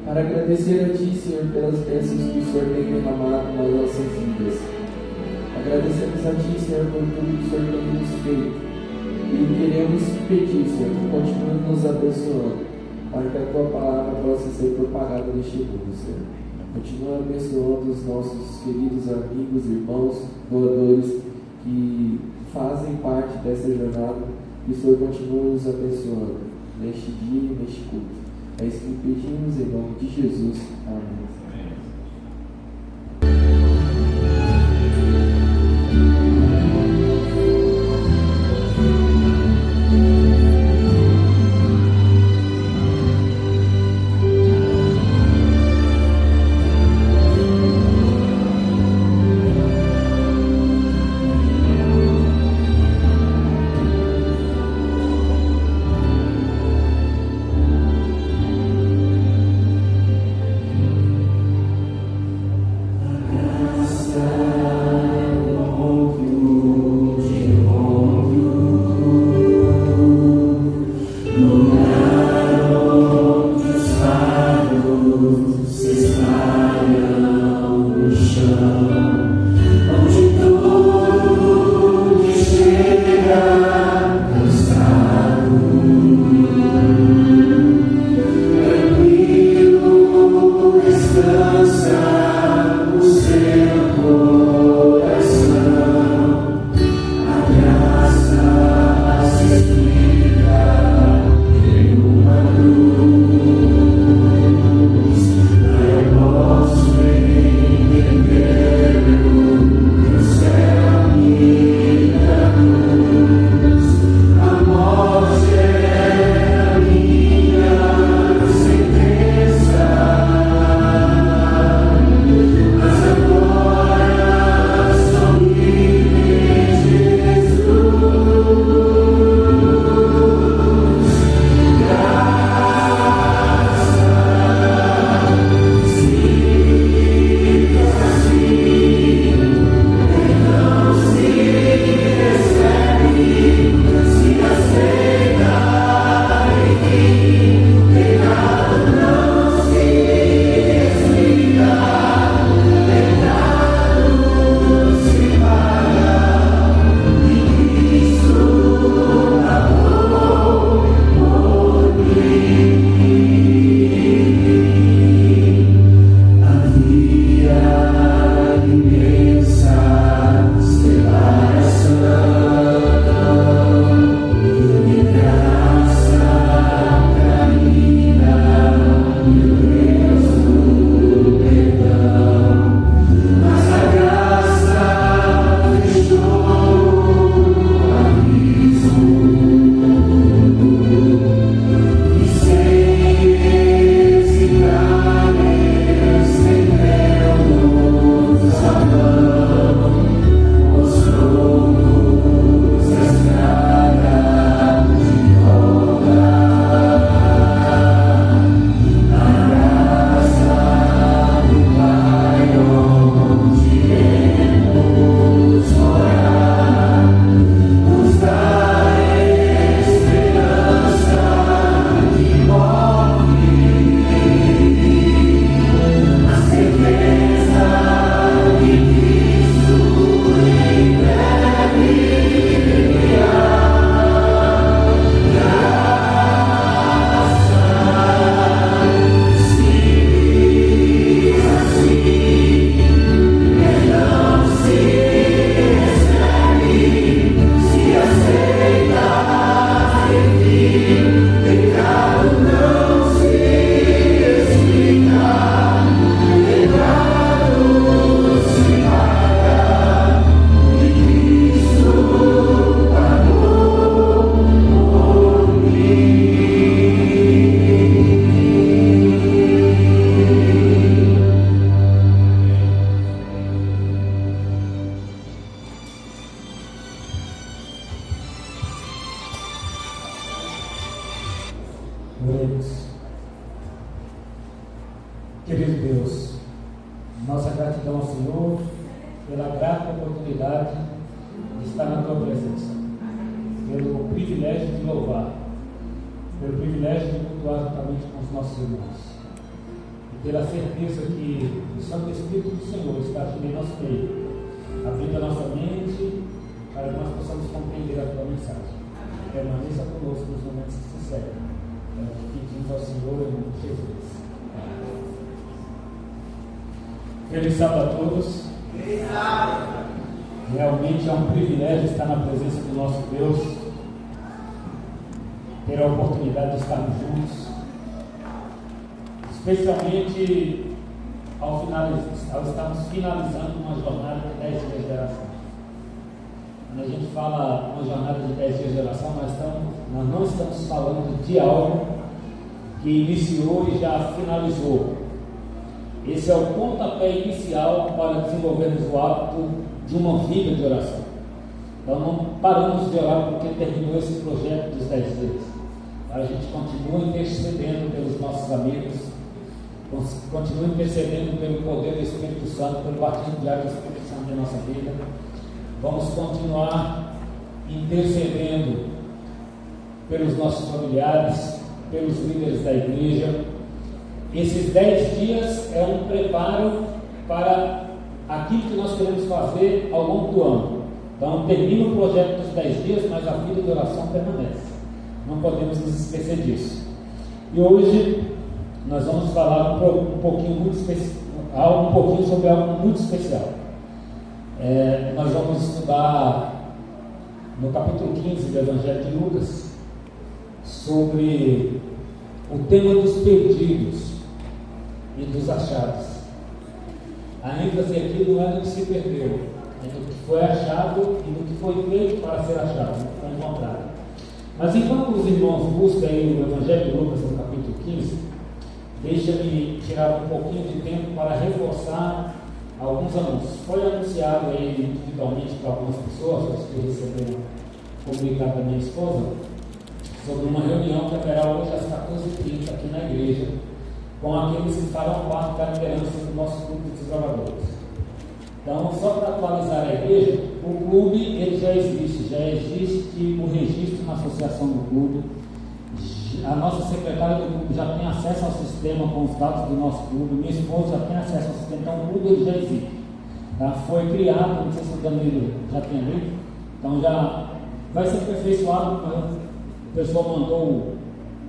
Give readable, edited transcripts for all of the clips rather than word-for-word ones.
para agradecer a Ti, Senhor, pelas bênçãos que o Senhor tem derramado nas nossas vidas. Agradecemos a Ti, Senhor, por tudo que o Senhor tem nos feito. E queremos pedir, Senhor, que continue nos abençoando, para que a Tua palavra possa ser propagada neste mundo, Senhor. Continua abençoando os nossos queridos amigos, irmãos, doadores que fazem parte dessa jornada. Que o Senhor continue nos abençoando neste dia e neste culto. É isso que pedimos em nome de Jesus. Amém. Oremos. Querido Deus, nossa gratidão ao Senhor pela grata oportunidade de estar na Tua presença, pelo privilégio de louvar, pelo privilégio de cultuar juntamente com os nossos irmãos. ter a certeza que o Santo Espírito do Senhor está aqui em nosso meio, abrindo a nossa mente para que nós possamos compreender a tua mensagem. Permaneça conosco nos momentos que se seguem. Pedimos ao Senhor em nome de Jesus. Feliz sábado a todos. Realmente é um privilégio estar na presença do nosso Deus, ter a oportunidade de estarmos juntos, especialmente ao estarmos finalizando uma jornada de 10 dias de oração. Quando a gente fala uma jornada de 10 dias de oração, nós não estamos falando de algo que iniciou e já finalizou. Esse é o pontapé inicial para desenvolvermos o hábito de uma vida de oração. Então não paramos de orar porque terminou esse projeto dos 10 dias. A gente continua intercedendo pelos nossos amigos, continua intercedendo pelo poder do Espírito Santo, pelo batismo diário do Espírito Santo na nossa vida. Vamos continuar intercedendo pelos nossos familiares, pelos líderes da igreja. Esses 10 dias é um preparo para aquilo que nós queremos fazer ao longo do ano. Então termina o projeto dos 10 dias, mas a vida de oração permanece. Não podemos nos esquecer disso. E hoje nós vamos falar um pouquinho sobre algo muito especial. Nós vamos estudar no capítulo 15 do Evangelho de Lucas sobre o tema dos perdidos e dos achados. A ênfase aqui não é do que se perdeu, é do que foi achado e do que foi feito para ser achado, do que foi encontrado. Mas enquanto os irmãos buscam aí o Evangelho de Lucas no capítulo 15, deixa-me tirar um pouquinho de tempo para reforçar alguns anúncios. Foi anunciado aí individualmente para algumas pessoas, acho que receberam comunicado da minha esposa, sobre uma reunião que haverá hoje às 14h30 aqui na igreja, com aqueles que farão parte da liderança do nosso clube de desbravadores. Então, só para atualizar a igreja, o clube ele já existe o registro na associação do clube. A nossa secretária do clube já tem acesso ao sistema com os dados do nosso clube, minha esposa já tem acesso ao sistema, então o clube ele já existe. Tá? Foi criado, não sei se o Danilo já tem lido, então já vai ser aperfeiçoado, o pessoal mandou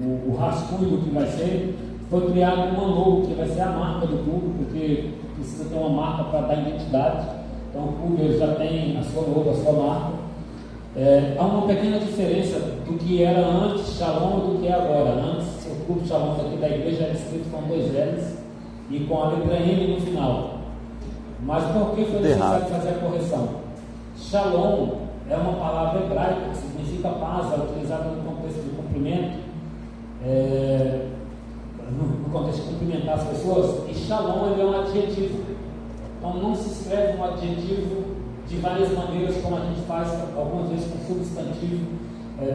o rascunho do que vai ser. Foi criado uma logo que vai ser a marca do clube, porque precisa ter uma marca para dar identidade. Então o clube já tem a sua logo, a sua marca. Há uma pequena diferença do que era antes Shalom e do que é agora. Antes o clube Shalom aqui da igreja era escrito com 2 L's e com a letra M no final. Mas por que foi necessário fazer a correção? Shalom é uma palavra hebraica que significa paz, é utilizada no contexto de cumprimento. No contexto de cumprimentar as pessoas, e Shalom ele é um adjetivo. Então não se escreve um adjetivo de várias maneiras, como a gente faz algumas vezes com substantivo,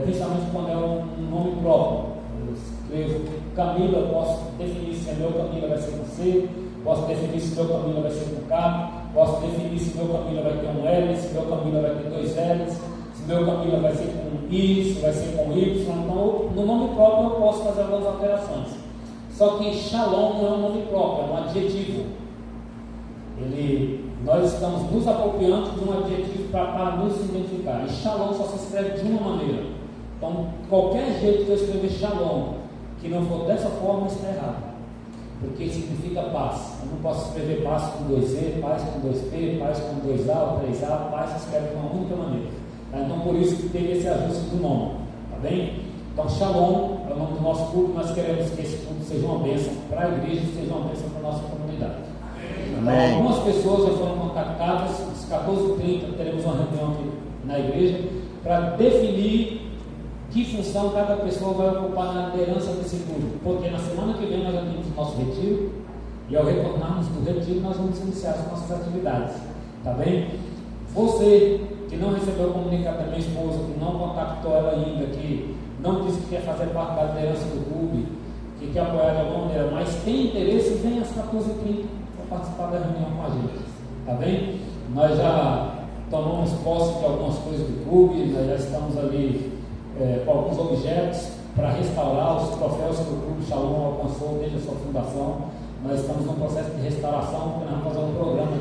principalmente quando é um nome próprio. Eu escrevo Camila, posso definir se meu Camila vai ser com C, posso definir se meu Camila vai ser com K, posso definir se meu Camila vai ter um L, se meu Camila vai ter 2 L's, se meu Camila vai ser com I, se vai ser com Y. Então no nome próprio eu posso fazer algumas alterações. Só que Shalom não é um nome próprio, é um adjetivo. Nós estamos nos apropriando de um adjetivo para nos identificar. E Shalom só se escreve de uma maneira. Então, qualquer jeito que eu escrever Shalom, que não for dessa forma, está errado. Porque significa paz. Eu não posso escrever paz com 2E, paz com 2P, paz com 2A ou 3A. Paz se escreve de uma única maneira. Tá? Então, por isso que teve esse ajuste do nome. Tá bem? Então, Shalom é o nome do nosso culto. Nós queremos que esse culto seja uma bênção para a igreja e seja uma bênção para a nossa comunidade. Então, algumas pessoas já foram contactadas. Às 14h30 teremos uma reunião aqui na igreja para definir que função cada pessoa vai ocupar na liderança desse culto. Porque na semana que vem nós já temos o nosso retiro e ao retornarmos do retiro nós vamos iniciar as nossas atividades. Tá bem? Você que não recebeu o comunicado da minha esposa, que não contactou ela ainda, que não disse que quer fazer parte da liderança do clube, que quer apoiar de alguma maneira, mas tem interesse, vem às 14h30 para participar da reunião com a gente, tá bem? Nós já tomamos posse de algumas coisas do clube, nós já estamos ali com alguns objetos para restaurar os troféus que o clube Shalom alcançou desde a sua fundação. nós estamos num processo de restauração, porque nós vamos fazer um programa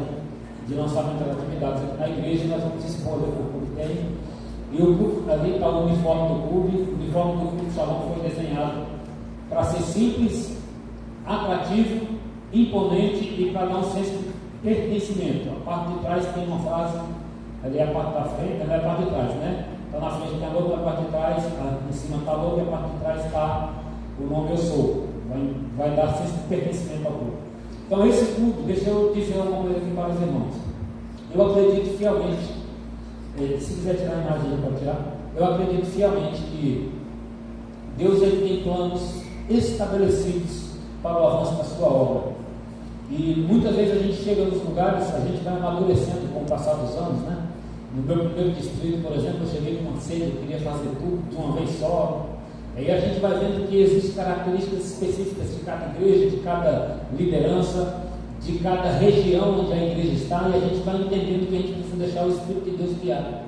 de lançamento das atividades aqui na igreja, e nós vamos expor o que o clube tem. E o clube, ali está o uniforme do clube. O uniforme do clube Shalom foi desenhado para ser simples, atrativo, imponente e para dar um senso de pertencimento. A parte de trás tem uma frase, ali é a parte da frente, ali é a parte de trás, né? Então na frente tem a logo, na parte de trás, em cima está a logo, e a parte de trás está o nome Eu Sou. Vai dar senso de pertencimento ao clube. Então esse clube, deixa eu dizer uma coisa aqui para os irmãos. Eu acredito fielmente, se quiser tirar a imagem, já pode tirar. Eu acredito fielmente que Deus ele tem planos estabelecidos para o avanço da sua obra. E muitas vezes a gente chega nos lugares, a gente vai amadurecendo com o passar dos anos, né? No meu primeiro distrito, por exemplo, eu cheguei com uma sede, eu queria fazer tudo de uma vez só. Aí a gente vai vendo que existem características específicas de cada igreja, de cada liderança, de cada região onde a igreja está, e a gente vai entendendo que a gente precisa deixar o Espírito de Deus guiar.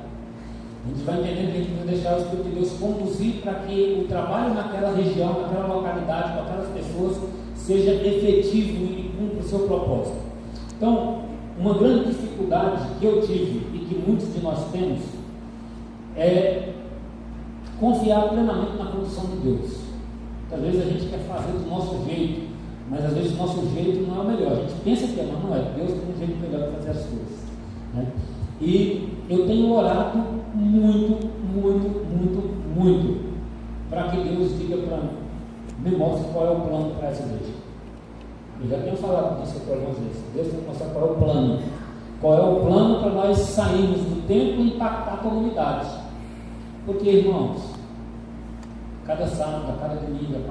A gente vai entendendo que a gente precisa deixar o Espírito de Deus conduzir para que o trabalho naquela região, naquela localidade, com aquelas pessoas, seja efetivo e cumpra o seu propósito. Então, uma grande dificuldade que eu tive e que muitos de nós temos é confiar plenamente na condução de Deus. Às vezes a gente quer fazer do nosso jeito, mas às vezes o nosso jeito não é o melhor. A gente pensa que é, mas não é. Deus tem um jeito melhor de fazer as coisas, né? E eu tenho orado muito para que Deus diga para mim, me mostre qual é o plano para essa igreja. Eu já tenho falado disso aqui algumas vezes. Deus tem que mostrar qual é o plano. Qual é o plano para nós sairmos do tempo e impactar a comunidade. Porque, irmãos, cada sábado, a cada domingo, a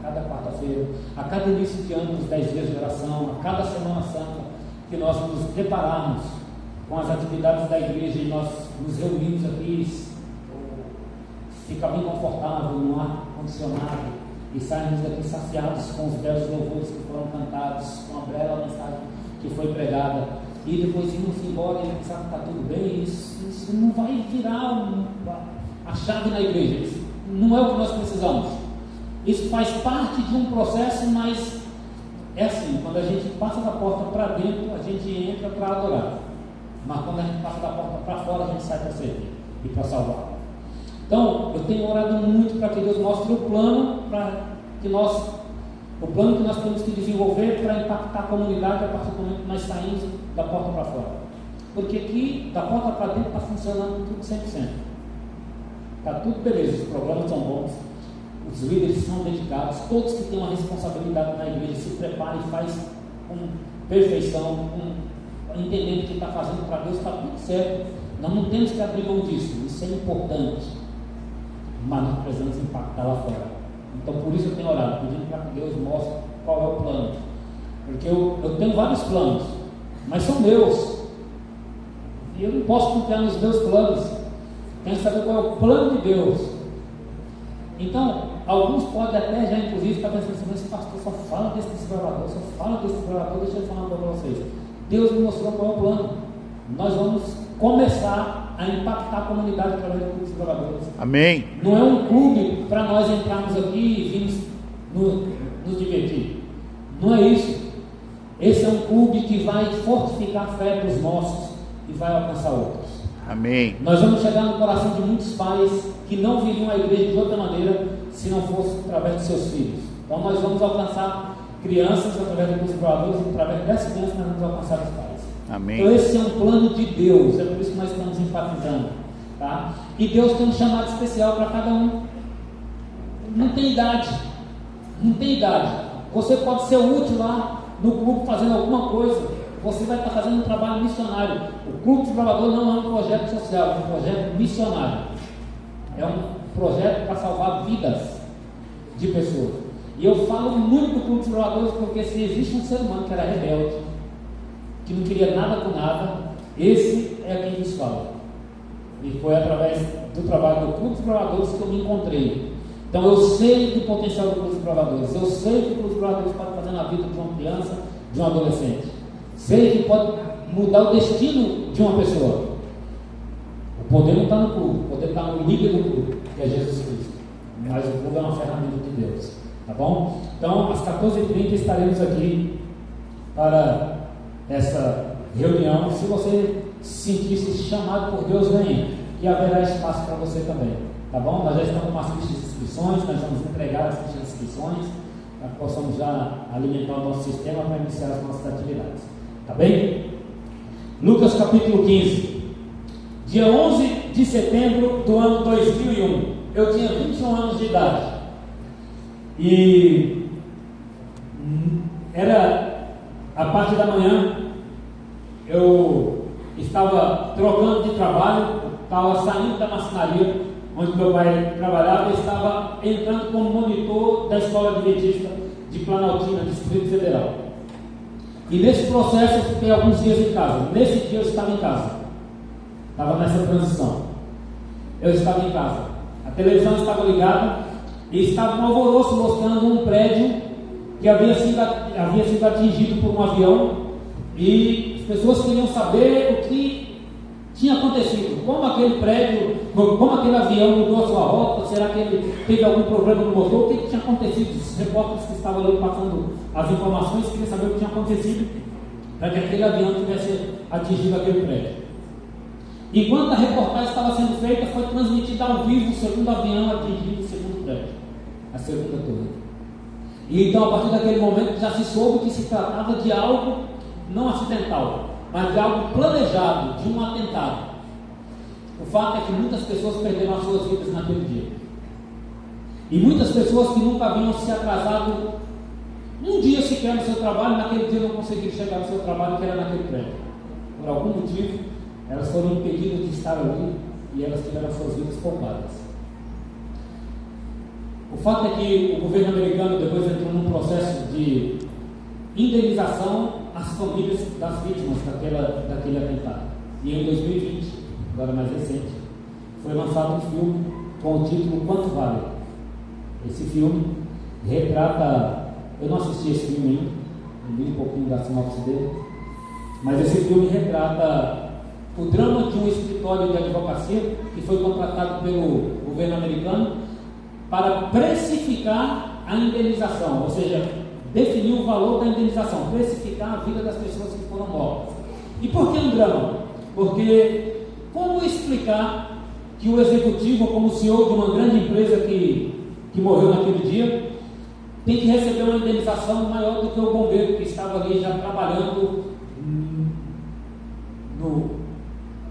cada quarta-feira, a cada início de ano dos 10 dias de oração, a cada Semana Santa, que nós nos prepararmos com as atividades da igreja e nós nos reunimos aqui, fica bem confortável no ar condicionado e saímos daqui saciados com os belos louvores que foram cantados, com a bela mensagem que foi pregada, e depois irmos embora e pensar que está tudo bem. Isso não vai virar a chave na igreja. Isso não é o que nós precisamos. Isso faz parte de um processo, mas é assim: quando a gente passa da porta para dentro, a gente entra para adorar, mas quando a gente passa da porta para fora, a gente sai para servir e para salvar. Então, eu tenho orado muito para que Deus mostre o plano que nós temos que desenvolver para impactar a comunidade a partir do momento que nós saímos da porta para fora. Porque aqui, da porta para dentro, está funcionando tudo 100%. Está tudo beleza, os programas são bons, os líderes são dedicados, todos que têm uma responsabilidade na igreja se preparam e faz com perfeição, entendendo que está fazendo para Deus, está tudo certo. Nós não temos que abrir mão disso, isso é importante, mas nós precisamos impactar lá fora. Então por isso eu tenho orado, pedindo para que Deus mostre qual é o plano, porque eu tenho vários planos, mas são meus, e eu não posso confiar nos meus planos. Tenho que saber qual é o plano de Deus. Então, alguns podem até já inclusive estar pensando assim, mas pastor só fala desse desbravador, deixa eu falar para vocês. Deus me mostrou qual é o plano. Nós vamos começar a impactar a comunidade através do Clube dos Desbravadores. Amém. Não é um clube para nós entrarmos aqui e virmos nos divertir. Não é isso. Esse é um clube que vai fortificar a fé dos nossos e vai alcançar outros. Amém. Nós vamos chegar no coração de muitos pais que não viriam à igreja de outra maneira se não fosse através de seus filhos. Então nós vamos alcançar crianças através dos desbravadores, e através dessas crianças nós vamos alcançar os pais. Amém. Então esse é um plano de Deus, é por isso que nós estamos enfatizando, tá? E Deus tem um chamado especial para cada um. Não tem idade. Você pode ser útil lá no clube fazendo alguma coisa. Você vai estar fazendo um trabalho missionário. O Clube de Desbravador não é um projeto social, é um projeto missionário. É um projeto para salvar vidas de pessoas. E eu falo muito do Clube de Desbravadores porque se existe um ser humano que era rebelde, que não queria nada com nada, esse é quem nos fala. E foi através do trabalho do Clube de Desbravadores que eu me encontrei. Então eu sei do potencial do Clube de Desbravadores. Eu sei que o Clube de Desbravadores pode fazer na vida de uma criança, de um adolescente. Sei que pode mudar o destino de uma pessoa. O poder não está no clube, o poder está no líder do clube, que é Jesus Cristo. Mas o clube é uma ferramenta de Deus, tá bom? Então, às 14h30 estaremos aqui para essa reunião. Se você se sentisse chamado por Deus, venha, e haverá espaço para você também, tá bom? Nós já estamos com as fichas de inscrições, nós vamos entregar as fichas de inscrições, para que possamos já alimentar o nosso sistema para iniciar as nossas atividades, tá bem? Lucas capítulo 15, dia 11 de setembro do ano 2001, eu tinha 21 anos de idade, e era a parte da manhã. Eu estava trocando de trabalho, estava saindo da marcenaria onde meu pai trabalhava, e estava entrando como monitor da escola adventista de Planaltina, Distrito Federal. E nesse processo eu fiquei alguns dias em casa. Nesse dia eu estava em casa, estava nessa transição, eu estava em casa, a televisão estava ligada e estava um alvoroço mostrando um prédio que havia sido atingido por um avião, e as pessoas queriam saber o que tinha acontecido, como aquele prédio, como aquele avião mudou a sua rota, será que ele teve algum problema no motor, o que tinha acontecido. Os repórteres que estavam ali passando as informações queriam saber o que tinha acontecido para que aquele avião tivesse atingido aquele prédio. Enquanto a reportagem estava sendo feita, foi transmitida ao vivo o segundo avião atingindo o segundo prédio, a segunda torre. E então, a partir daquele momento, já se soube que se tratava de algo não acidental, mas de algo planejado, de um atentado. O fato é que muitas pessoas perderam as suas vidas naquele dia, e muitas pessoas que nunca haviam se atrasado um dia sequer no seu trabalho, naquele dia não conseguiram chegar no seu trabalho, que era naquele prédio. Por algum motivo, elas foram impedidas de estar ali, e elas tiveram suas vidas poupadas. O fato é que o governo americano depois entrou num processo de indenização às famílias das vítimas daquele atentado. E em 2020, agora mais recente, foi lançado um filme com o título Quanto Vale? Esse filme retrata, eu não assisti esse filme ainda, eu li um pouquinho da sinopse dele, mas esse filme retrata o drama de um escritório de advocacia que foi contratado pelo governo americano para precificar a indenização, ou seja, definir o valor da indenização, precificar a vida das pessoas que foram mortas. E por que um drama? Porque como explicar que o executivo, como CEO de uma grande empresa que morreu naquele dia, tem que receber uma indenização maior do que o bombeiro que estava ali já trabalhando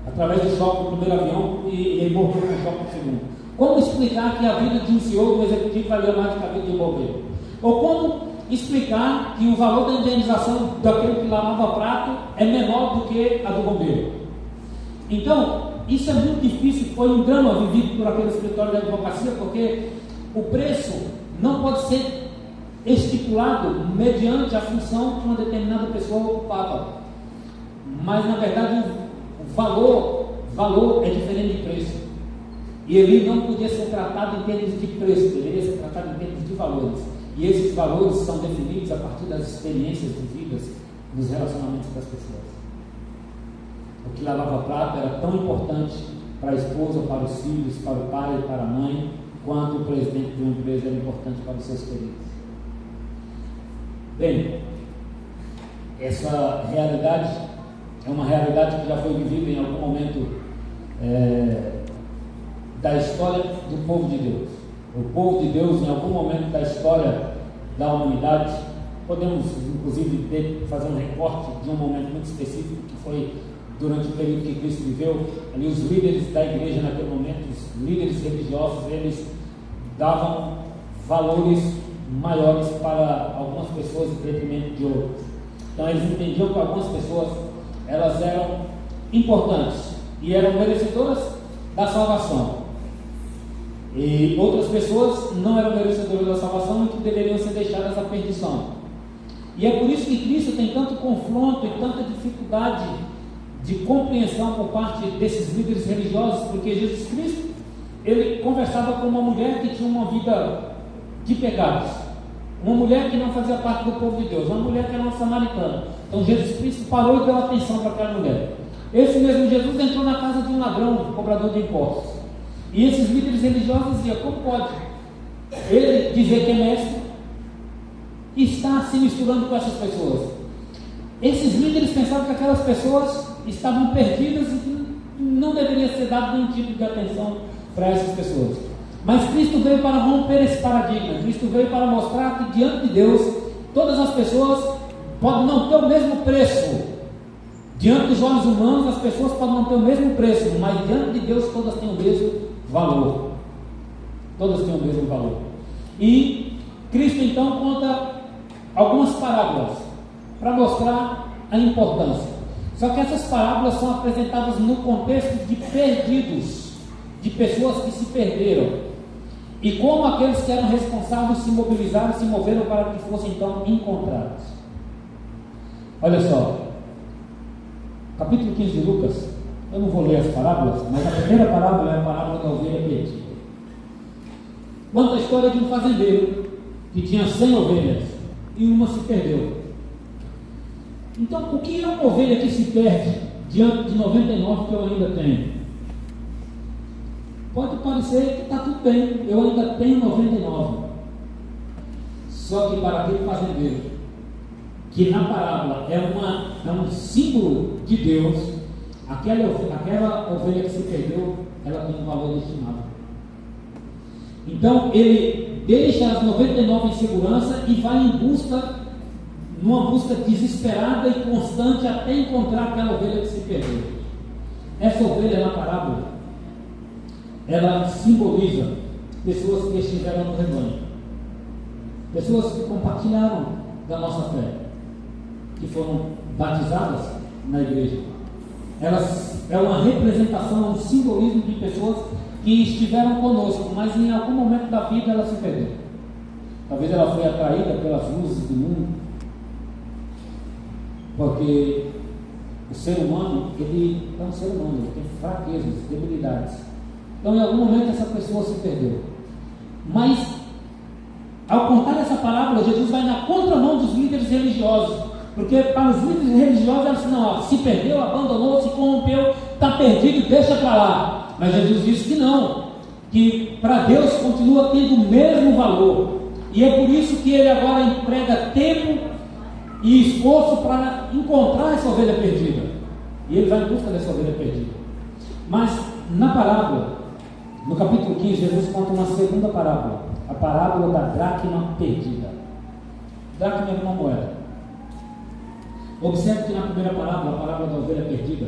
através do choque do primeiro avião, e ele morreu com o choque do segundo? Como explicar que a vida de um CEO, do executivo, valia mais do que a vida de um bombeiro? Ou como explicar que o valor da indenização daquele que lavava prato é menor do que a do bombeiro? Então, isso é muito difícil, foi um drama vivido por aquele escritório de advocacia, porque o preço não pode ser estipulado mediante a função que uma determinada pessoa ocupava, mas na verdade o valor é diferente de preço, e ele não podia ser tratado em termos de preço, deveria ser tratado em termos de valores, e esses valores são definidos a partir das experiências vividas nos relacionamentos das pessoas. O que lavava prato era tão importante para a esposa, para os filhos, para o pai, para a mãe, quanto o presidente de uma empresa era importante para os seus queridos. Bem, essa realidade é uma realidade que já foi vivida em algum momento da história do povo de Deus. O povo de Deus, em algum momento da história da humanidade, podemos inclusive fazer um recorte de um momento muito específico, que foi durante o período que Cristo viveu. Ali os líderes da igreja naquele momento, os líderes religiosos, eles davam valores maiores para algumas pessoas em detrimento de outras. Então eles entendiam que algumas pessoas, elas eram importantes e eram merecedoras da salvação, e outras pessoas não eram merecedoras da salvação e que deveriam ser deixadas à perdição. E é por isso que Cristo tem tanto confronto e tanta dificuldade de compreensão por parte desses líderes religiosos, porque Jesus Cristo, ele conversava com uma mulher que tinha uma vida de pecados, uma mulher que não fazia parte do povo de Deus, uma mulher que era uma samaritana. Então Jesus Cristo parou e deu atenção para aquela mulher. Esse mesmo Jesus entrou na casa de um ladrão, cobrador de impostos, e esses líderes religiosos diziam: como pode ele dizer que é mestre e está se misturando com essas pessoas? esses líderes pensavam que aquelas pessoas estavam perdidas e que não deveria ser dado nenhum tipo de atenção para essas pessoas. Mas Cristo veio para romper esse paradigma. Cristo veio para mostrar que diante de Deus, todas as pessoas podem não ter o mesmo preço. Diante dos olhos humanos, as pessoas podem não ter o mesmo preço, mas diante de Deus todas têm o mesmo valor. Todas têm o mesmo valor. E Cristo então conta algumas parábolas para mostrar a importância. Só que essas parábolas são apresentadas no contexto de perdidos, de pessoas que se perderam. E como aqueles que eram responsáveis se mobilizaram, se moveram para que fossem então encontrados. Olha só, capítulo 15 de Lucas, eu não vou ler as parábolas, mas a primeira parábola é a parábola da ovelha perdida. Conta a história de um fazendeiro que tinha 100 ovelhas e uma se perdeu. Então, o que é uma ovelha que se perde diante de 99 que eu ainda tenho? Pode parecer que está tudo bem, eu ainda tenho 99. Só que para aquele fazendeiro, que na parábola é um símbolo de Deus, aquela ovelha que se perdeu, ela tem um valor estimado. Então ele deixa as 99 em segurança e vai numa busca desesperada e constante até encontrar aquela ovelha que se perdeu. Essa ovelha na parábola, ela simboliza pessoas que estiveram no rebanho, pessoas que compartilharam da nossa fé, que foram batizadas na igreja. Elas é uma representação, um simbolismo de pessoas que estiveram conosco, mas em algum momento da vida ela se perdeu. Talvez ela foi atraída pelas luzes do mundo, porque o ser humano, ele é um ser humano, ele tem fraquezas, debilidades. Então em algum momento essa pessoa se perdeu. Mas ao contar essa parábola, Jesus vai na contramão dos líderes religiosos, porque para os líderes religiosos eles não, se perdeu, abandonou, se corrompeu, está perdido, deixa para lá. Mas Jesus disse que não, que para Deus continua tendo o mesmo valor, e é por isso que ele agora emprega tempo e esforço para encontrar essa ovelha perdida, e ele vai em busca dessa ovelha perdida. Mas na parábola, no capítulo 15, Jesus conta uma segunda parábola, a parábola da dracma perdida. Dracma é uma moeda. Observe que na primeira parábola, a parábola da ovelha perdida,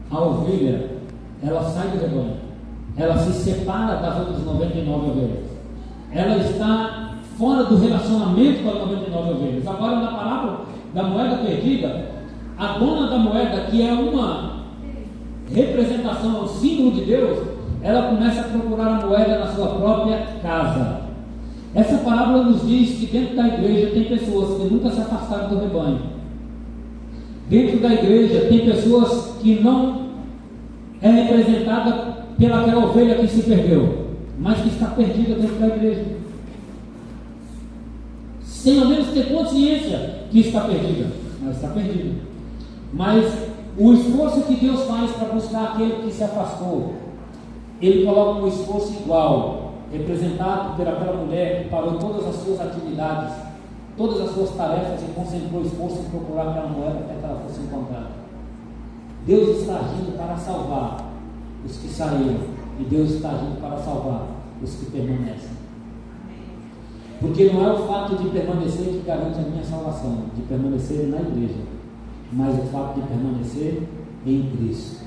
a ovelha, ela sai do rebanho, ela se separa das outras 99 ovelhas, ela está fora do relacionamento com as 99 ovelhas. Agora na parábola da moeda perdida, a dona da moeda, que é uma representação, um símbolo de Deus, ela começa a procurar a moeda na sua própria casa. Essa parábola nos diz que dentro da igreja tem pessoas que nunca se afastaram do rebanho. Dentro da igreja tem pessoas que não é representada pelaquela ovelha que se perdeu, mas que está perdida dentro da igreja, sem ao menos ter consciência que está perdida, mas está perdida. Mas o esforço que Deus faz para buscar aquele que se afastou, Ele coloca um esforço igual, representado por aquela mulher que parou todas as suas atividades, todas as suas tarefas e concentrou esforço em procurar aquela moeda até que ela fosse encontrada. Deus está agindo para salvar os que saíram, e Deus está agindo para salvar os que permanecem. Porque não é o fato de permanecer que garante a minha salvação, de permanecer na igreja, mas o fato de permanecer em Cristo.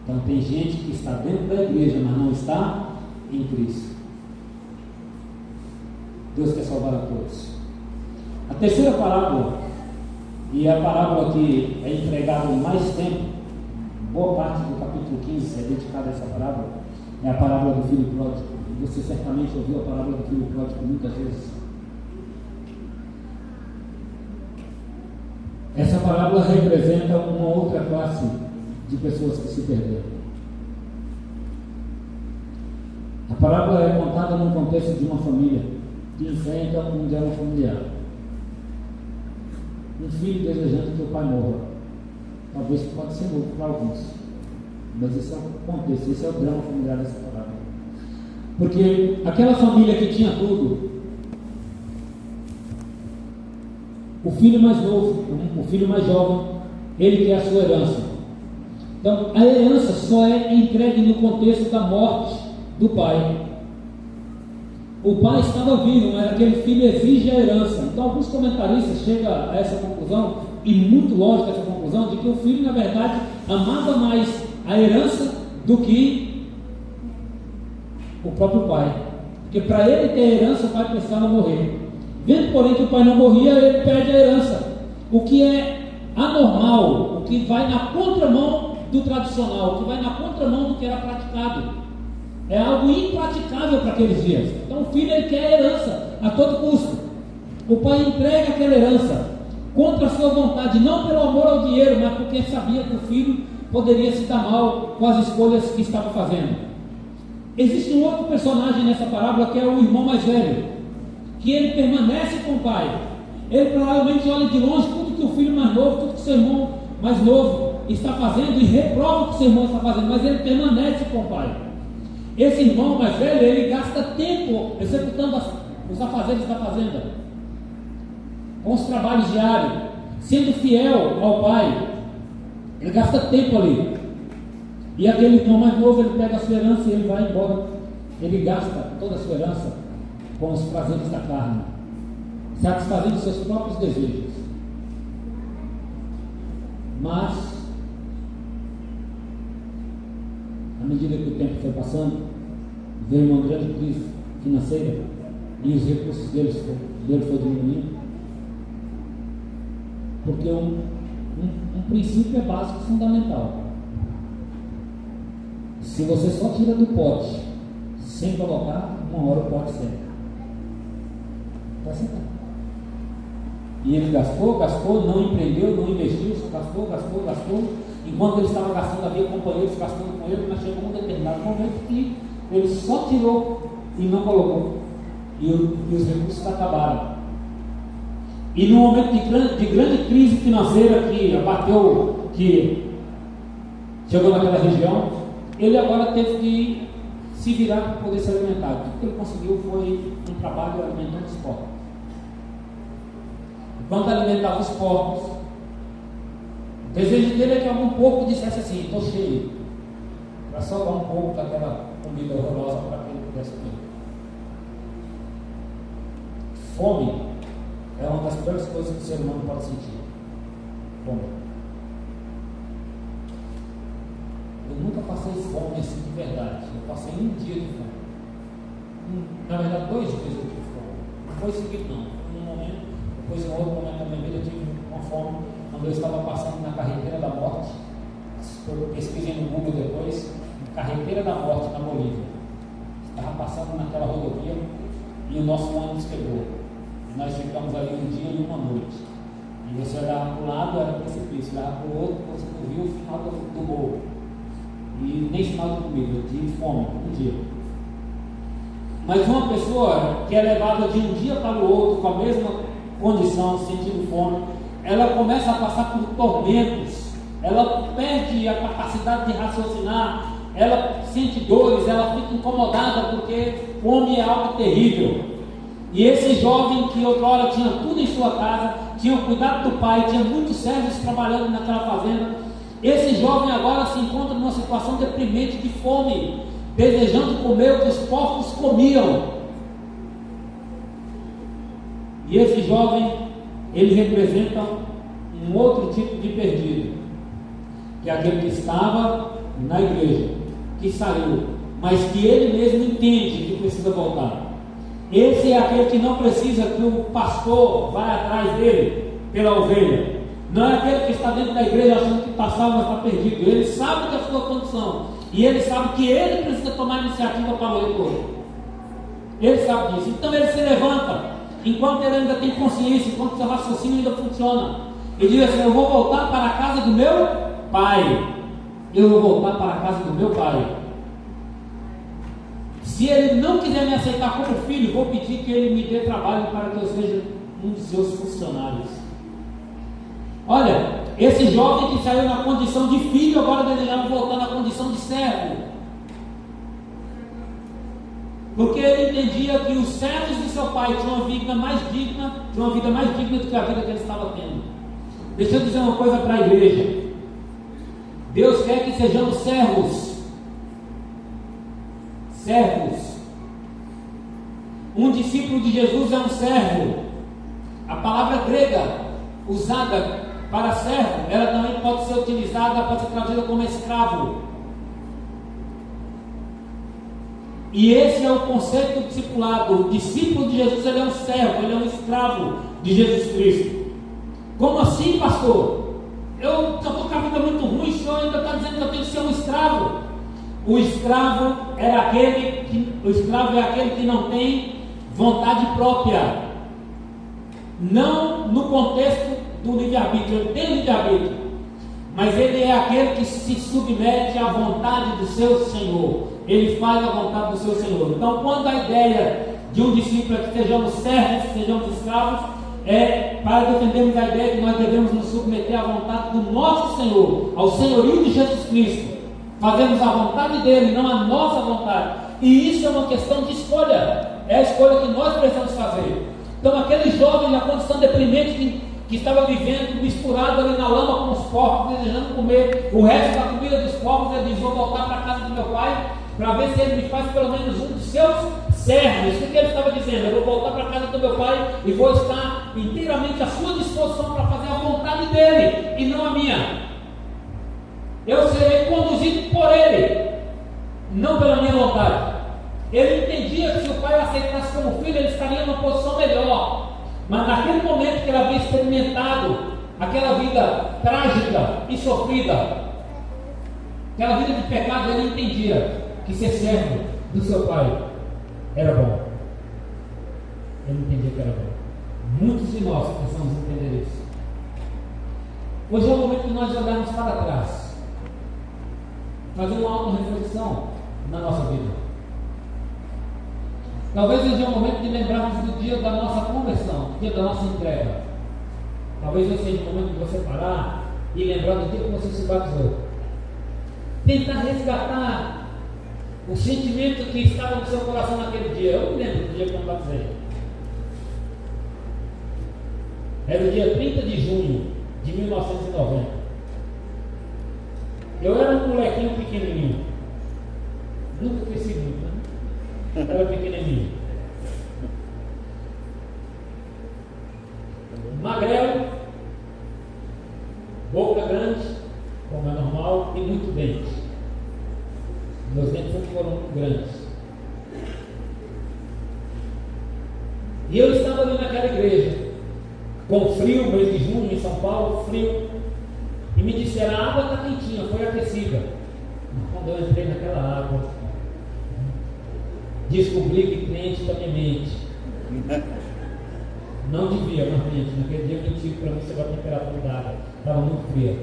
Então tem gente que está dentro da igreja, mas não está em Cristo. Deus quer salvar a todos. A terceira parábola, e a parábola que é empregada mais tempo, boa parte do capítulo 15 é dedicada a essa parábola, é a parábola do filho pródigo. Você certamente ouviu a parábola do filho pródigo muitas vezes. Essa parábola representa uma outra classe de pessoas que se perderam. A parábola é contada no contexto de uma família que enfrenta um drama familiar. Um filho desejando que o pai morra. Talvez pode ser novo para alguns, mas esse é o contexto, esse é o drama familiar dessa parábola. Porque aquela família que tinha tudo, o filho mais novo, o filho mais jovem, ele quer a sua herança. Então, a herança só é entregue no contexto da morte do pai. O pai estava vivo, mas aquele filho exige a herança. Então, alguns comentaristas chegam a essa conclusão, e muito lógica essa conclusão, de que o filho, na verdade, amava mais a herança do que o próprio pai. Porque para ele ter a herança, o pai precisava morrer. Vendo, porém, que o pai não morria, ele perde a herança. O que é anormal, o que vai na contramão do tradicional, o que vai na contramão do que era praticado. É algo impraticável para aqueles dias. Então o filho, ele quer a herança a todo custo. O pai entrega aquela herança contra a sua vontade, não pelo amor ao dinheiro, mas porque sabia que o filho poderia se dar mal com as escolhas que estava fazendo. Existe um outro personagem nessa parábola, que é o irmão mais velho, que ele permanece com o pai. Ele provavelmente olha de longe tudo que o filho mais novo, tudo que o seu irmão mais novo está fazendo, e reprova o que o seu irmão está fazendo, mas ele permanece com o pai. Esse irmão mais velho, ele gasta tempo executando os afazeres da fazenda, com os trabalhos diários, sendo fiel ao pai. Ele gasta tempo ali. E aquele irmão mais novo, ele pega a sua herança e ele vai embora. Ele gasta toda a sua herança com os prazeres da carne, satisfazendo seus próprios desejos. Mas, à medida que o tempo foi passando, veio uma grande crise financeira e os recursos dele foi diminuindo. Porque um princípio é básico, fundamental. Se você só tira do pote sem colocar, uma hora o pote seca. Vai secar. E ele gastou, não empreendeu, não investiu, só gastou. Enquanto ele estava gastando, havia companheiros gastando com ele, mas chegou um determinado momento que ele só tirou e não colocou. E os recursos acabaram. E no momento de grande crise financeira que abateu, que chegou naquela região, ele agora teve que se virar para poder se alimentar. Tudo que ele conseguiu foi um trabalho alimentando os porcos. Enquanto alimentava os porcos, o desejo dele é que algum porco dissesse assim: estou cheio, para sobrar um pouco daquela comida horrorosa para que ele pudesse comer. Fome é uma das piores coisas que o ser humano pode sentir. Fome. Eu nunca passei fome assim de verdade. Eu passei um dia de fome. Na verdade, 2 dias eu tive fome. Não foi seguido, não. Foi um momento, depois em outro momento da minha vida eu tive uma fome quando eu estava passando na carreteira da morte. Pesquisei no Google depois, carreteira da morte na Bolívia. Estava passando naquela rodovia e o nosso ônibus quebrou. Nós ficamos ali um dia e uma noite. E você olhava para um lado, era precipício, olhava para o outro, você não viu o final do morro. E nem sinal de comida, eu tive fome, um dia. Mas uma pessoa que é levada de um dia para o outro, com a mesma condição, sentindo fome, ela começa a passar por tormentos, ela perde a capacidade de raciocinar, ela sente dores, ela fica incomodada, porque fome é algo terrível. E esse jovem que outrora tinha tudo em sua casa, tinha o cuidado do pai, tinha muitos servos trabalhando naquela fazenda, esse jovem agora se encontra numa situação deprimente de fome, desejando comer o que os porcos comiam. E esse jovem, ele representa um outro tipo de perdido, que é aquele que estava na igreja, que saiu, mas que ele mesmo entende que precisa voltar. Esse é aquele que não precisa que o pastor vá atrás dele pela ovelha. Não é aquele que está dentro da igreja achando que está salvo, mas está perdido. Ele sabe da sua condição e ele sabe que ele precisa tomar iniciativa para o retorno. Ele sabe disso. Então ele se levanta enquanto ele ainda tem consciência, enquanto seu raciocínio ainda funciona, e diz assim: eu vou voltar para a casa do meu pai. Eu vou voltar para a casa do meu pai. Se ele não quiser me aceitar como filho, vou pedir que ele me dê trabalho para que eu seja um de seus funcionários. Olha, esse jovem que saiu na condição de filho, agora desejava voltar na condição de servo. Porque ele entendia que os servos de seu pai tinham uma vida mais digna do que a vida que ele estava tendo. Deixa eu dizer uma coisa para a igreja. Deus quer que sejamos servos. Servos. Um discípulo de Jesus é um servo. A palavra grega usada para servo, ela também pode ser utilizada, pode ser traduzida como escravo. E esse é o conceito do discipulado. O discípulo de Jesus, ele é um servo, ele é um escravo de Jesus Cristo. Como assim, pastor? Eu estou com a vida muito ruim, o senhor ainda está dizendo que eu tenho que ser um escravo. O escravo é aquele que não tem vontade própria. Não no contexto do livre-arbítrio, ele tem livre-arbítrio, mas ele é aquele que se submete à vontade do seu Senhor. Ele faz a vontade do seu Senhor. Então, quando a ideia de um discípulo é que sejamos servos, que sejamos escravos, é para defendermos a ideia que nós devemos nos submeter à vontade do nosso Senhor, ao senhorio de Jesus Cristo. Fazemos a vontade dele, não a nossa vontade. E isso é uma questão de escolha. É a escolha que nós precisamos fazer. Então, aquele jovem na condição deprimente que estava vivendo misturado ali na lama com os porcos, desejando comer o resto da comida dos porcos, ele diz: vou voltar para a casa do meu pai para ver se ele me faz pelo menos um dos seus servos. O que ele estava dizendo? Eu vou voltar para a casa do meu pai e vou estar inteiramente à sua disposição para fazer a vontade dele e não a minha. Eu serei conduzido por ele, não pela minha vontade. Ele entendia que se o pai o aceitasse como filho, ele estaria numa posição melhor. Mas naquele momento que ele havia experimentado aquela vida trágica e sofrida, aquela vida de pecado, ele entendia que ser servo do seu pai era bom. Ele entendia que era bom. Muitos de nós precisamos entender isso. Hoje é o momento que nós olharmos para trás, fazer uma auto-reflexão na nossa vida. Talvez seja o momento de lembrarmos do dia da nossa conversão, do dia da nossa entrega. Talvez seja o momento de você parar e lembrar do dia que você se batizou. Tentar resgatar o sentimento que estava no seu coração naquele dia. Eu me lembro do dia que eu me batizei. Era o dia 30 de junho de 1990. Eu era um molequinho pequenininho. Nunca cresci muito, né? Era pequenininho, magrelo, boca grande, como é normal, e muito dente. Meus dentes sempre foram muito grandes. E eu estava ali naquela igreja, com frio, mês de junho em São Paulo, frio, e me disseram: a água está quentinha, foi aquecida. Quando eu entrei naquela água, descobri que crente também mente. Não devia, mas mente. Naquele dia eu menti para mim sobre a temperatura da água. Estava muito fria.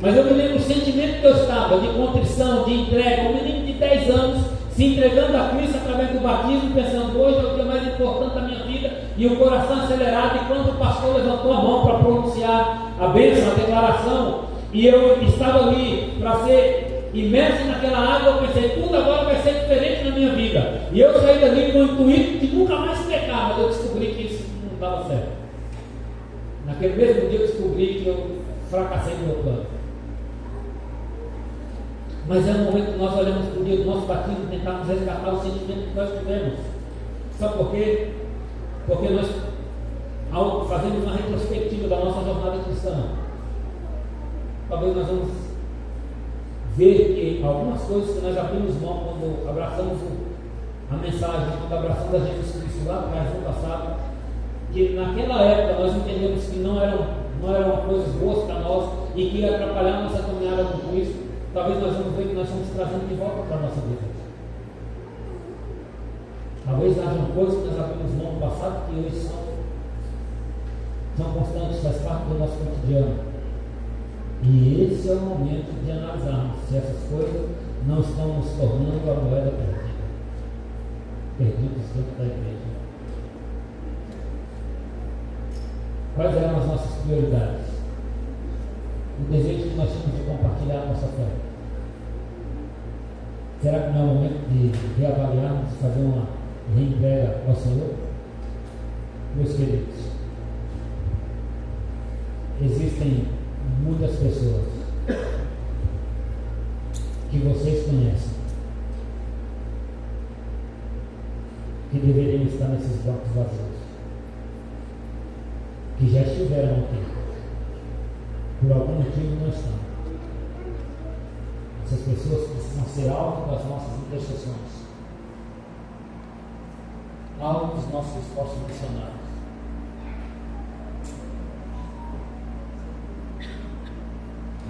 Mas eu me lembro o sentimento que eu estava, de contrição, de entrega. Um menino de 10 anos se entregando a Cristo através do batismo, pensando: hoje é o dia mais importante da minha vida. E o coração acelerado. E quando o pastor levantou a mão para pronunciar a bênção, a declaração, e eu estava ali para ser imerso naquela água, eu pensei: tudo agora vai ser diferente na minha vida. E eu saí dali com o intuito de nunca mais pecar, mas eu descobri que isso não dava certo. Naquele mesmo dia eu descobri que eu fracassei no meu plano. Mas é um momento que nós olhamos para o dia do nosso batismo e tentamos resgatar o sentimento que nós tivemos. Sabe por quê? Porque nós, ao fazermos uma retrospectiva da nossa jornada cristã, talvez nós vamos ver que algumas coisas que nós abrimos mão quando abraçamos a mensagem, quando abraçamos a Jesus Cristo lá atrás, no passado, que naquela época nós entendemos que não eram coisas boas para nós e que ia atrapalhar a nossa caminhada com Cristo. Talvez nós vamos ver que nós estamos trazendo de volta para a nossa vida. Talvez hajam coisas que nós abrimos mão no passado que hoje são constantes, faz parte do nosso cotidiano. E esse é o momento de analisarmos se essas coisas não estão nos tornando a moeda perdida. Perdidos dentro da igreja. Quais eram as nossas prioridades? O desejo que nós tínhamos de compartilhar a nossa fé. Será que não é o momento de reavaliarmos, fazer uma e entrega ao Senhor? Meus queridos, existem muitas pessoas que vocês conhecem que deveriam estar nesses bancos vazios, que já estiveram aqui, por algum motivo não estão. Essas pessoas precisam ser alvo das nossas intercessões, alvo dos nossos esforços missionários.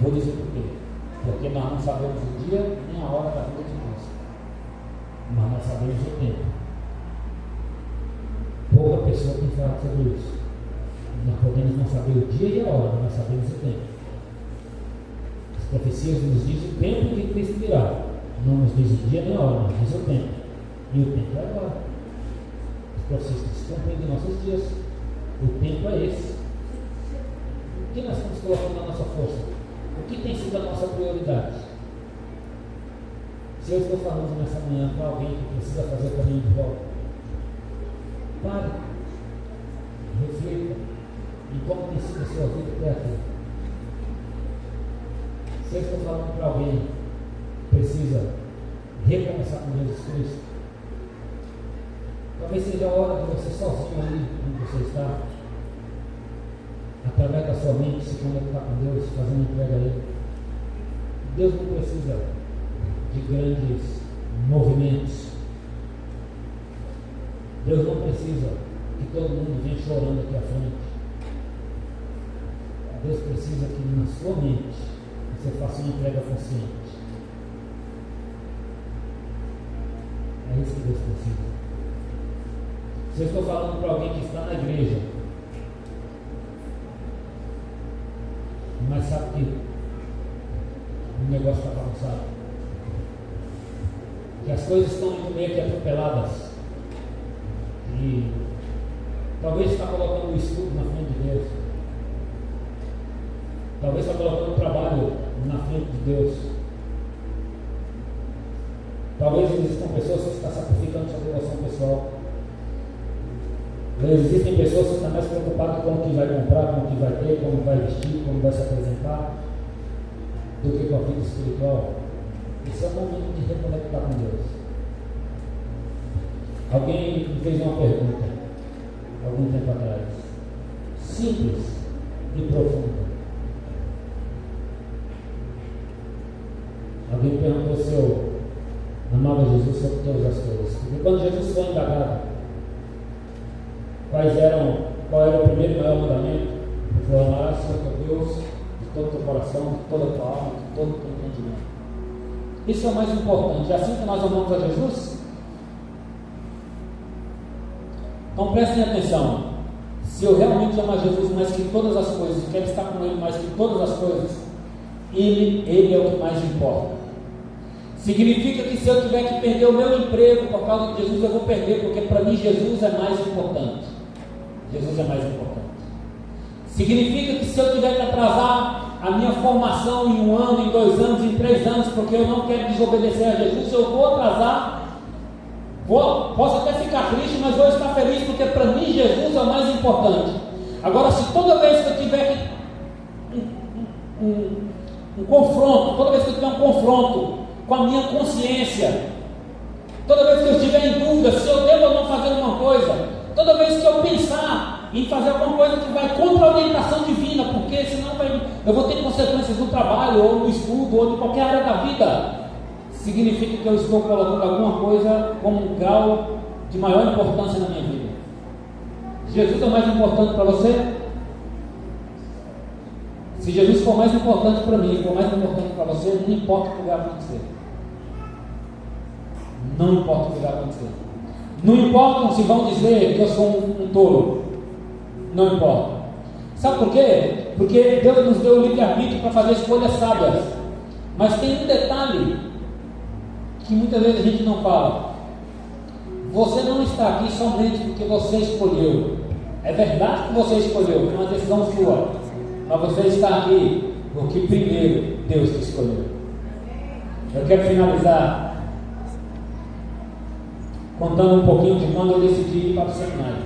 Vou dizer por quê. Porque nós não sabemos o dia nem a hora da vida de Cristo, mas nós sabemos o tempo. Pouca pessoa tem falado sobre isso. Nós podemos não saber o dia e a hora, mas nós sabemos o tempo. As profecias nos dizem o tempo que Cristo virá. Não nos diz o dia nem a hora, mas diz o tempo. E o tempo é agora. As profecias que se cumprem em nossos dias. O tempo é esse. O que nós estamos colocando na nossa força? O que tem sido a nossa prioridade? Se eu estou falando nessa manhã para alguém que precisa fazer o caminho de volta, pare, reflita em como tem sido a sua vida até aqui. Se eu estou falando para alguém que precisa recomeçar com Jesus Cristo, talvez seja a hora de você sozinho ali onde você está, através da sua mente, se conectar com Deus, fazendo entrega a Ele. Deus não precisa de grandes movimentos. Deus não precisa que todo mundo venha chorando aqui à frente. Deus precisa que na sua mente você faça uma entrega consciente. É isso que Deus precisa. Se eu estou falando para alguém que está na igreja, mas sabe que o negócio está bagunçado, que as coisas estão indo meio que atropeladas, e talvez está colocando o estudo na frente de Deus, talvez está colocando o trabalho na frente de Deus, talvez existam pessoas que estão sacrificando sua devoção pessoal. Existem pessoas que estão mais preocupadas com o que vai comprar, com o que vai ter, como vai vestir, como vai se apresentar, do que com a vida espiritual. Isso é um momento de reconectar com Deus. Alguém me fez uma pergunta, algum tempo atrás, simples e profunda. Alguém perguntou se eu amava Jesus sobre todas as coisas. Porque quando Jesus foi indagado, qual era o primeiro e maior mandamento? Ele falou: amarás o Senhor teu Deus de todo o teu coração, de toda a tua alma, de todo o teu entendimento. Isso é o mais importante. É assim que nós amamos a Jesus? Então prestem atenção. Se eu realmente amo a Jesus mais que todas as coisas, quero estar com Ele mais que todas as coisas, Ele é o que mais importa. Significa que se eu tiver que perder o meu emprego por causa de Jesus, eu vou perder, porque para mim Jesus é mais importante. Jesus é mais importante. Significa que se eu tiver que atrasar a minha formação em 1 ano, em 2 anos, em 3 anos, porque eu não quero desobedecer a Jesus, eu vou atrasar, posso até ficar triste, mas vou estar feliz, porque para mim Jesus é o mais importante. Agora, se toda vez que eu tiver um confronto, toda vez que eu tiver um confronto com a minha consciência, toda vez que eu estiver em dúvida se eu devo ou não fazer uma coisa, toda vez que eu pensar em fazer alguma coisa que vai contra a orientação divina, porque senão eu vou ter consequências no trabalho, ou no estudo, ou em qualquer área da vida, significa que eu estou colocando alguma coisa como um grau de maior importância na minha vida. Jesus é mais importante para você? Se Jesus for mais importante para mim, for mais importante para você, não importa o que vai acontecer. Não importa o que vai acontecer. Não importa se vão dizer que eu sou um tolo. Não importa. Sabe por quê? Porque Deus nos deu o livre-arbítrio para fazer escolhas sábias. Mas tem um detalhe que muitas vezes a gente não fala. Você não está aqui somente porque você escolheu. É verdade que você escolheu, foi uma decisão sua. Mas você está aqui porque primeiro Deus te escolheu. Eu quero finalizar contando um pouquinho de quando eu decidi ir para o seminário.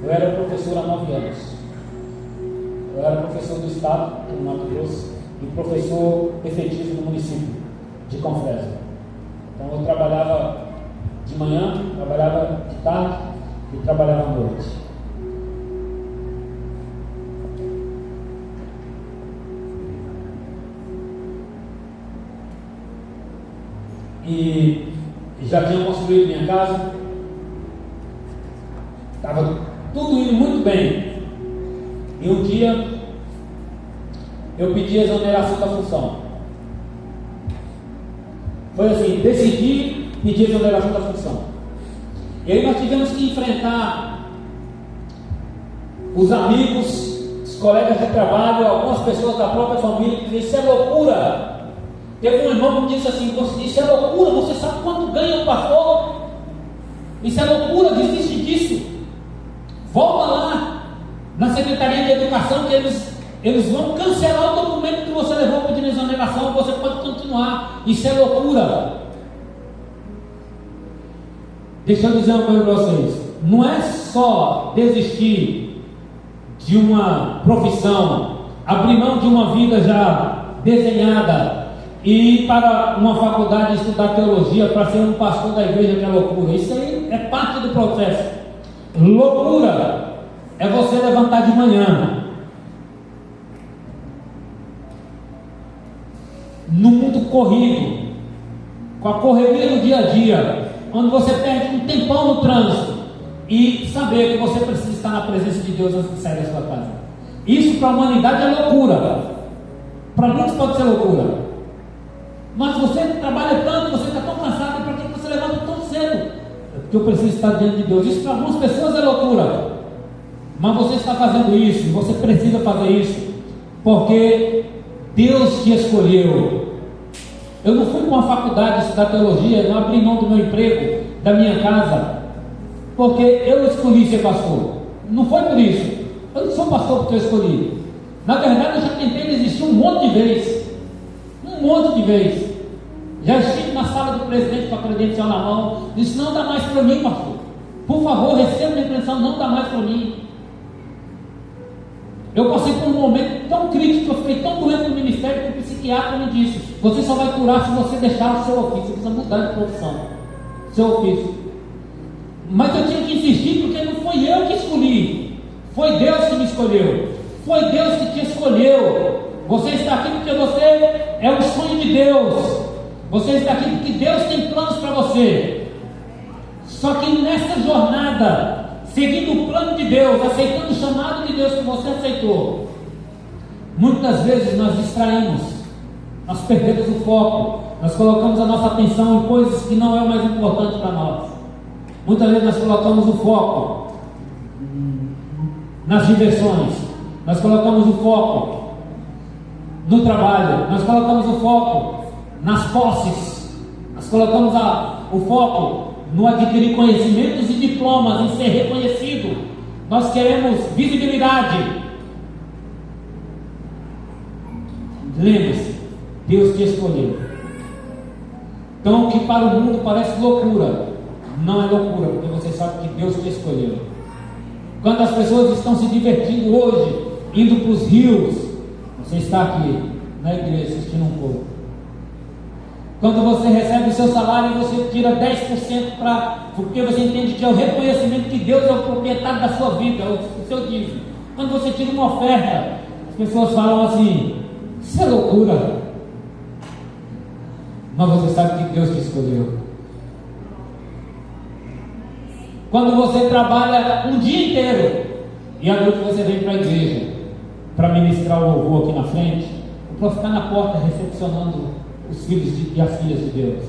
Eu era professor há 9 anos. Eu era professor do Estado, no Mato Grosso, e professor efetivo no município de Confresa. Então eu trabalhava de manhã, trabalhava de tarde e trabalhava à noite. E já tinha construído minha casa, estava tudo indo muito bem. E um dia eu pedi a exoneração da função. Foi assim, decidi pedir a exoneração da função. E aí nós tivemos que enfrentar os amigos, os colegas de trabalho, algumas pessoas da própria família que diziam: isso é loucura. Teve um irmão que me disse assim: isso é loucura, você sabe quanto ganha um pastor? Isso é loucura, desiste disso. Volta lá na Secretaria de Educação que eles vão cancelar o documento que você levou pedindo exoneração, você pode continuar. Isso é loucura. Deixa eu dizer uma coisa para vocês: não é só desistir de uma profissão, abrir mão de uma vida já desenhada e ir para uma faculdade estudar teologia para ser um pastor da igreja, que é loucura. Isso aí é parte do processo. Loucura é você levantar de manhã no mundo corrido, com a correria do dia a dia, onde você perde um tempão no trânsito, e saber que você precisa estar na presença de Deus antes de sair da sua casa. Isso para a humanidade é loucura. Para muitos pode ser loucura. Mas você trabalha tanto, você está tão cansado, para que você levanta tão cedo? Porque eu preciso estar diante de Deus. Isso para algumas pessoas é loucura. Mas você está fazendo isso, você precisa fazer isso, porque Deus te escolheu. Eu não fui para uma faculdade estudar teologia, não abri mão do meu emprego, da minha casa, porque eu escolhi ser pastor. Não foi por isso. Eu não sou pastor porque eu escolhi. Na verdade, eu já tentei desistir um monte de vezes. Já estive na sala do presidente com a credencial na mão. Disse: não dá mais para mim, pastor. Por favor, receba minha credencial, não dá mais para mim. Eu passei por um momento tão crítico, eu fiquei tão doente no ministério, que o psiquiatra me disse: você só vai curar se você deixar o seu ofício, você precisa mudar de profissão, seu ofício. Mas eu tinha que insistir, porque não fui eu que escolhi, foi Deus que me escolheu, foi Deus que te escolheu. Você está aqui porque você é o sonho de Deus, você está aqui porque Deus tem planos para você. Só que nessa jornada, seguindo o plano de Deus, aceitando o chamado de Deus que você aceitou, muitas vezes nós distraímos, nós perdemos o foco, nós colocamos a nossa atenção em coisas que não é o mais importante para nós. Muitas vezes nós colocamos o foco nas diversões, nós colocamos o foco no trabalho, nós colocamos o foco nas posses, nós colocamos o foco no adquirir conhecimentos e diplomas, em ser reconhecido. Nós queremos visibilidade. Lembre-se, Deus te escolheu. Então, o que para o mundo parece loucura, não é loucura, porque você sabe que Deus te escolheu. Quando as pessoas estão se divertindo hoje, indo para os rios, você está aqui na igreja assistindo um pouco. Quando você recebe o seu salário, você tira 10% porque você entende que é o reconhecimento que Deus é o proprietário da sua vida, o seu dízimo. Quando você tira uma oferta, as pessoas falam assim: isso é loucura. Mas você sabe que Deus te escolheu. Quando você trabalha um dia inteiro e à noite você vem para a igreja para ministrar o louvor aqui na frente, para ficar na porta recepcionando os filhos e as filhas de Deus.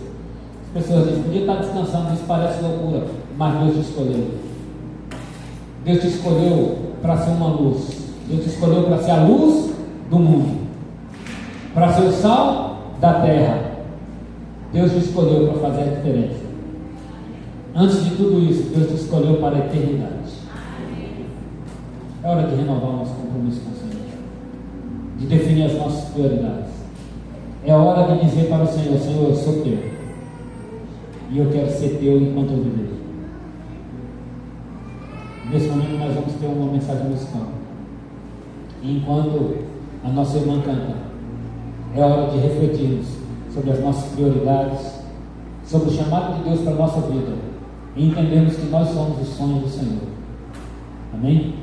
As pessoas dizem: podia estar descansando, isso parece loucura, mas Deus te escolheu. Deus te escolheu para ser uma luz. Deus te escolheu para ser a luz do mundo, para ser o sal da terra. Deus te escolheu para fazer a diferença. Antes de tudo isso, Deus te escolheu para a eternidade. É hora de renovar o nosso compromisso com o Senhor, de definir as nossas prioridades. É hora de dizer para o Senhor: Senhor, eu sou teu. e eu quero ser teu enquanto eu viver. Nesse momento nós vamos ter uma mensagem musical. E enquanto a nossa irmã canta, é hora de refletirmos sobre as nossas prioridades, sobre o chamado de Deus para a nossa vida, e entendermos que nós somos os sonhos do Senhor. Amém?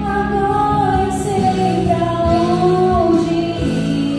Agora sei pra onde ir.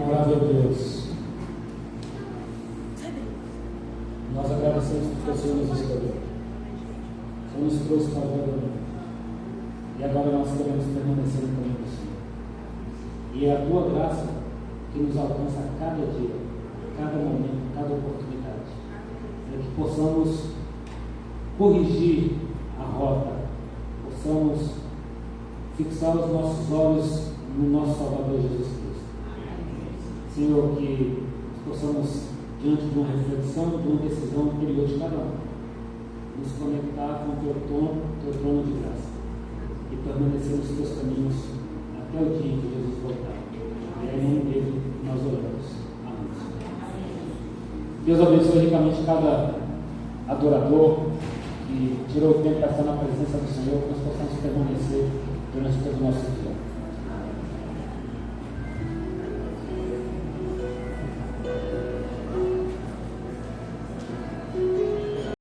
Amável Deus, nós agradecemos porque o Senhor nos escolheu. O Senhor nos trouxe para o Evangelho. E agora nós queremos permanecer no caminho do Senhor. E é a tua graça que nos alcança a cada dia, a cada momento, a cada oportunidade. Para que possamos corrigir a rota, possamos fixar os nossos olhos no nosso Salvador Jesus Cristo. Senhor, que possamos, diante de uma reflexão, de uma decisão interior de cada um, nos conectar com o teu trono de graça e permanecer nos teus caminhos até o dia em que Jesus voltar. E é em nome dele que nós oramos. Amém. Deus abençoe ricamente cada adorador que tirou o tempo para estar na presença do Senhor.